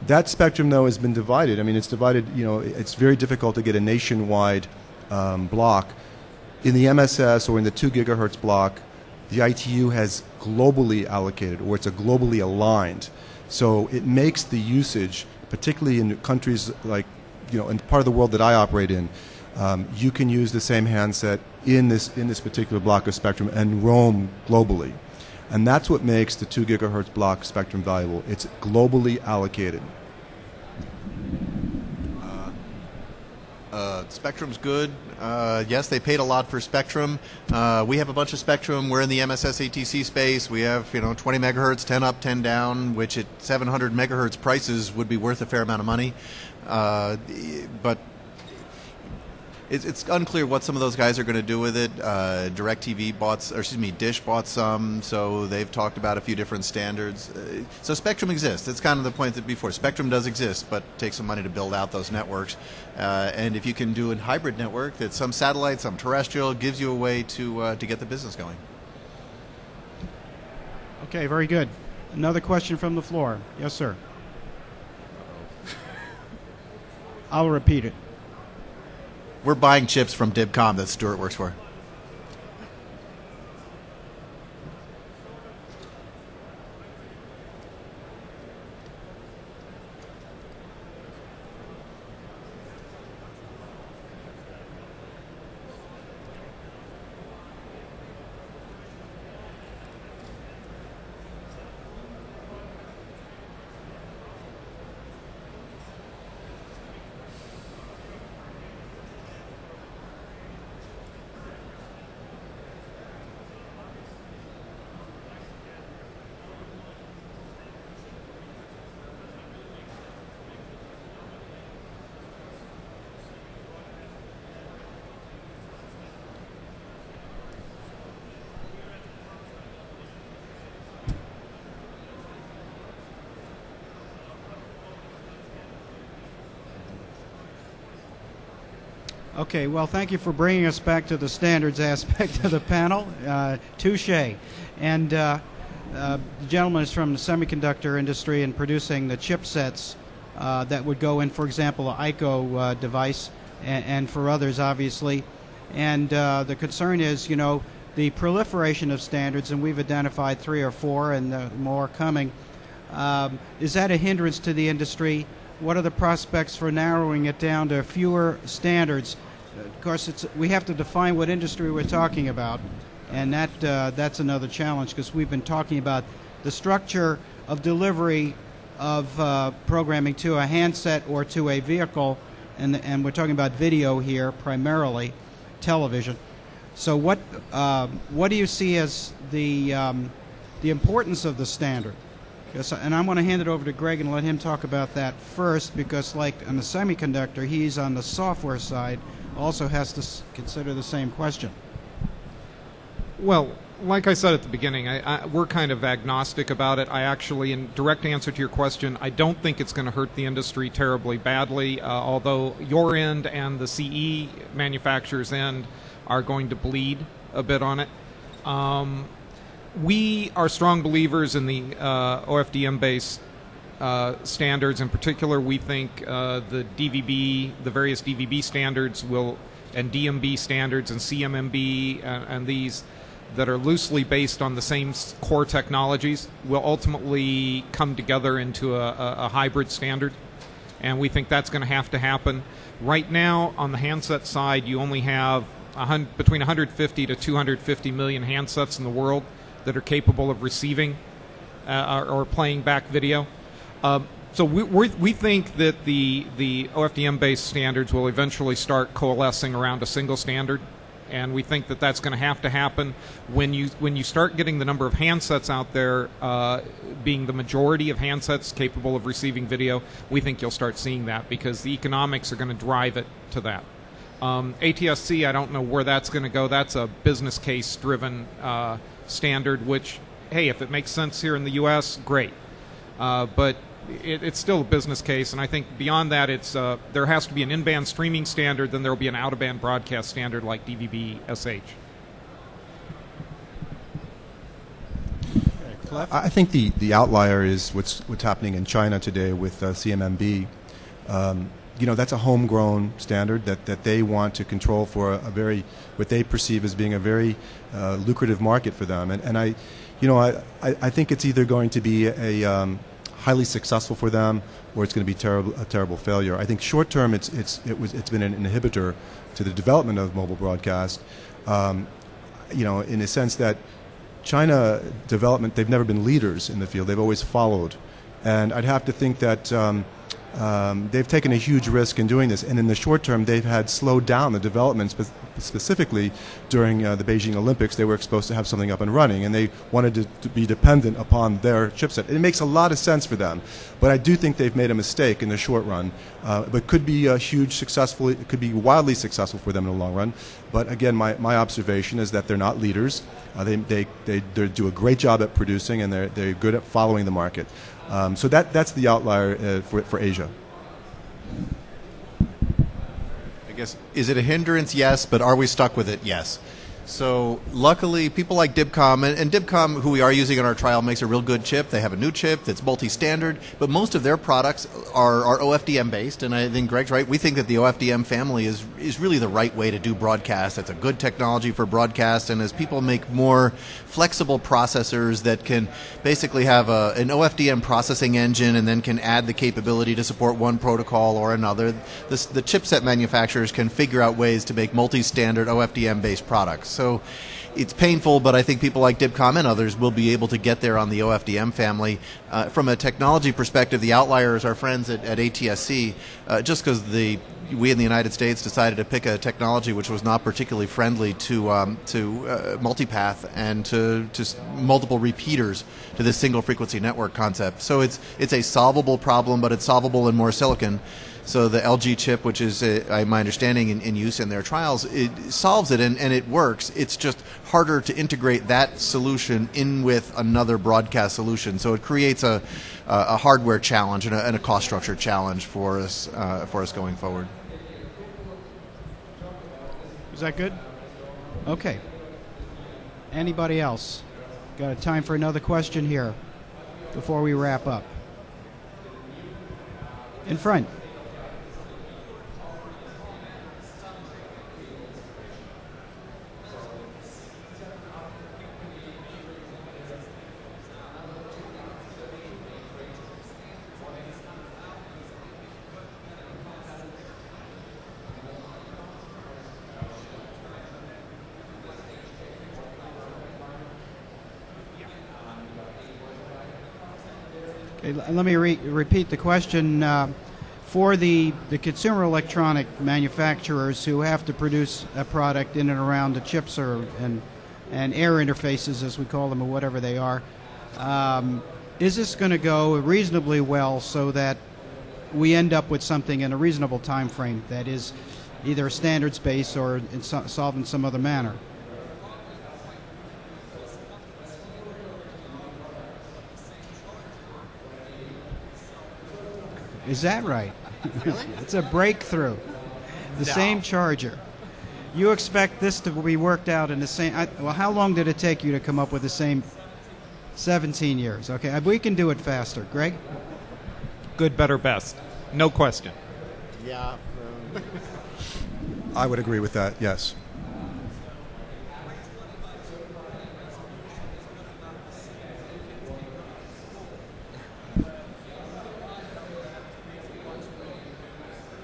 That spectrum, though, has been divided. I mean, it's divided, it's very difficult to get a nationwide block. In the MSS or in the 2 gigahertz block, the ITU has globally allocated, or it's globally aligned. So it makes the usage, particularly in countries like, in part of the world that I operate in, you can use the same handset in this particular block of spectrum and roam globally. And that's what makes the 2 gigahertz block spectrum valuable. It's globally allocated. Spectrum's good. Yes, they paid a lot for Spectrum. We have a bunch of Spectrum. We're in the MSS ATC space. We have 20 megahertz, 10 up, 10 down, which at 700 megahertz prices would be worth a fair amount of money. But it's unclear what some of those guys are going to do with it. Dish bought some, so they've talked about a few different standards. So Spectrum exists. It's kind of the point that before. Spectrum does exist, but it takes some money to build out those networks. And if you can do a hybrid network that's some satellite, some terrestrial, gives you a way to get the business going. Okay, very good. Another question from the floor. Yes, sir. I'll repeat it. We're buying chips from Dibcom that Stuart works for. Okay, well, thank you for bringing us back to the standards aspect of the panel. Touche. And the gentleman is from the semiconductor industry and producing the chipsets that would go in, for example, the ICO device, and for others, obviously. And the concern is, the proliferation of standards, and we've identified 3 or 4 and more coming. Is that a hindrance to the industry? What are the prospects for narrowing it down to fewer standards? Of course, we have to define what industry we're talking about, and that's another challenge, because we've been talking about the structure of delivery of programming to a handset or to a vehicle, and we're talking about video here primarily, television. So what do you see as the importance of the standard? Yes, and I'm going to hand it over to Greg and let him talk about that first, because like on the semiconductor, he's on the software side, also has to consider the same question. Well, like I said at the beginning, we're kind of agnostic about it. I actually, in direct answer to your question, I don't think it's going to hurt the industry terribly badly, although your end and the CE manufacturer's end are going to bleed a bit on it. We are strong believers in the OFDM-based standards. In particular, we think the various DVB standards and DMB standards and CMMB and these that are loosely based on the same core technologies will ultimately come together into a hybrid standard. And we think that's going to have to happen. Right now, on the handset side, you only have between 150 to 250 million handsets in the world that are capable of receiving or playing back video. So we think that the OFDM-based standards will eventually start coalescing around a single standard, and we think that that's going to have to happen when you start getting the number of handsets out there being the majority of handsets capable of receiving video. We think you'll start seeing that because the economics are going to drive it to that. ATSC, I don't know where that's going to go. That's a business case driven standard, which, hey, if it makes sense here in the U.S., great. But it's still a business case, and I think beyond that, there has to be an in-band streaming standard, then there will be an out-of-band broadcast standard like DVB-SH. I think the outlier is what's happening in China today with CMMB. That's a homegrown standard that they want to control for what they perceive as being a very lucrative market for them. And I think it's either going to be a highly successful for them, or it's going to be a terrible failure. I think short term, it's been an inhibitor to the development of mobile broadcast. In a sense that China development, they've never been leaders in the field; they've always followed. And I'd have to think that they've taken a huge risk in doing this, and in the short term, they've had slowed down the development. Specifically, during the Beijing Olympics, they were supposed to have something up and running, and they wanted to be dependent upon their chipset. It makes a lot of sense for them, but I do think they've made a mistake in the short run. But could be successful. It could be wildly successful for them in the long run. But again, my observation is that they're not leaders. They do a great job at producing, and they're good at following the market. So that's the outlier for Asia. I guess, is it a hindrance? Yes, but are we stuck with it? Yes. So luckily, people like Dibcom, and Dibcom, who we are using in our trial, makes a real good chip. They have a new chip that's multi-standard, but most of their products are OFDM-based, and I think Greg's right. We think that the OFDM family is really the right way to do broadcast. It's a good technology for broadcast, and as people make more flexible processors that can basically have an OFDM processing engine and then can add the capability to support one protocol or another, the chipset manufacturers can figure out ways to make multi-standard OFDM-based products. So it's painful, but I think people like Dibcom and others will be able to get there on the OFDM family. From a technology perspective, the outlier is our friends at ATSC, just because we in the United States decided to pick a technology which was not particularly friendly to multipath and to multiple repeaters to this single frequency network concept. So it's a solvable problem, but it's solvable in more silicon. So the LG chip, which is, my understanding, in use in their trials, it solves it and it works. It's just harder to integrate that solution in with another broadcast solution. So it creates a hardware challenge and a cost structure challenge for us going forward. Is that good? Okay. Anybody else? Got time for another question here before we wrap up. In front. Okay, let me repeat the question. For the consumer electronic manufacturers who have to produce a product in and around the chips and air interfaces, as we call them, or whatever they are, is this going to go reasonably well so that we end up with something in a reasonable time frame that is either standards-based or solved in some other manner? Is that right? Really? It's a breakthrough. The same charger. You expect this to be worked out in the same... well, how long did it take you to come up with the same... 17 years. Okay, we can do it faster. Greg? Good, better, best. No question. Yeah. I would agree with that, yes.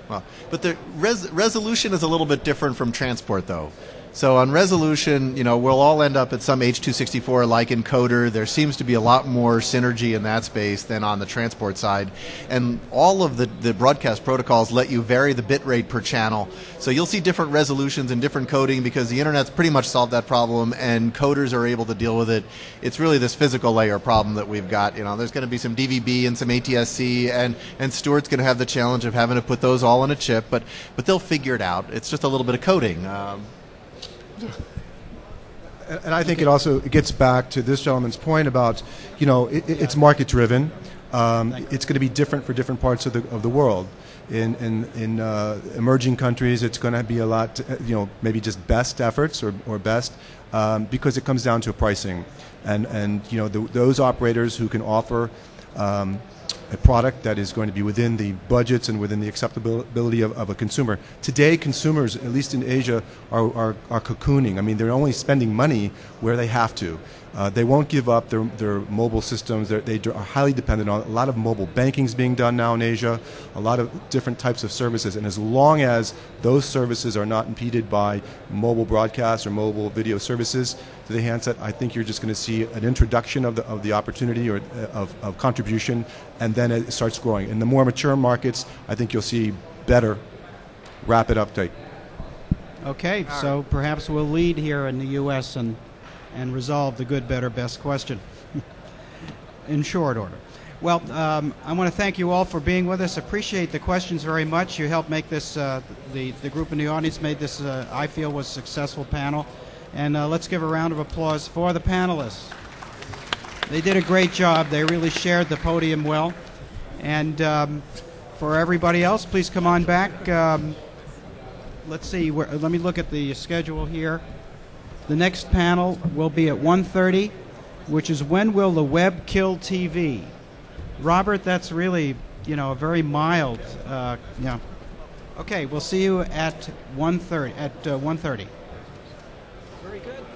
Well, but the resolution is a little bit different from transport, though. So on resolution, we'll all end up at some H.264-like encoder. There seems to be a lot more synergy in that space than on the transport side. And all of the broadcast protocols let you vary the bit rate per channel. So you'll see different resolutions and different coding because the Internet's pretty much solved that problem, and coders are able to deal with it. It's really this physical layer problem that we've got. There's going to be some DVB and some ATSC, and Stuart's going to have the challenge of having to put those all on a chip, but they'll figure it out. It's just a little bit of coding. And I think it gets back to this gentleman's point about, it's market driven. It's going to be different for different parts of the world. In emerging countries, it's going to be a lot, maybe just best efforts or best, because it comes down to pricing, and those operators who can offer a product that is going to be within the budgets and within the acceptability of a consumer. Today, consumers, at least in Asia, are cocooning. I mean, they're only spending money where they have to. They won't give up their mobile systems. They are highly dependent on a lot of mobile banking is being done now in Asia, a lot of different types of services. And as long as those services are not impeded by mobile broadcasts or mobile video services, to the handset. I think you're just going to see an introduction of the opportunity or of contribution, and then it starts growing. In the more mature markets, I think you'll see better rapid uptake. Okay, so perhaps we'll lead here in the U.S. and resolve the good, better, best question in short order. Well, I want to thank you all for being with us. Appreciate the questions very much. You helped make this, the group in the audience made this, I feel, was a successful panel. And let's give a round of applause for the panelists. They did a great job. They really shared the podium well. And for everybody else, please come on back. Let's see. Let me look at the schedule here. The next panel will be at 1:30, which is When Will the Web Kill TV? Robert, that's really, a very mild, yeah. Okay, we'll see you at 1:30. Very good.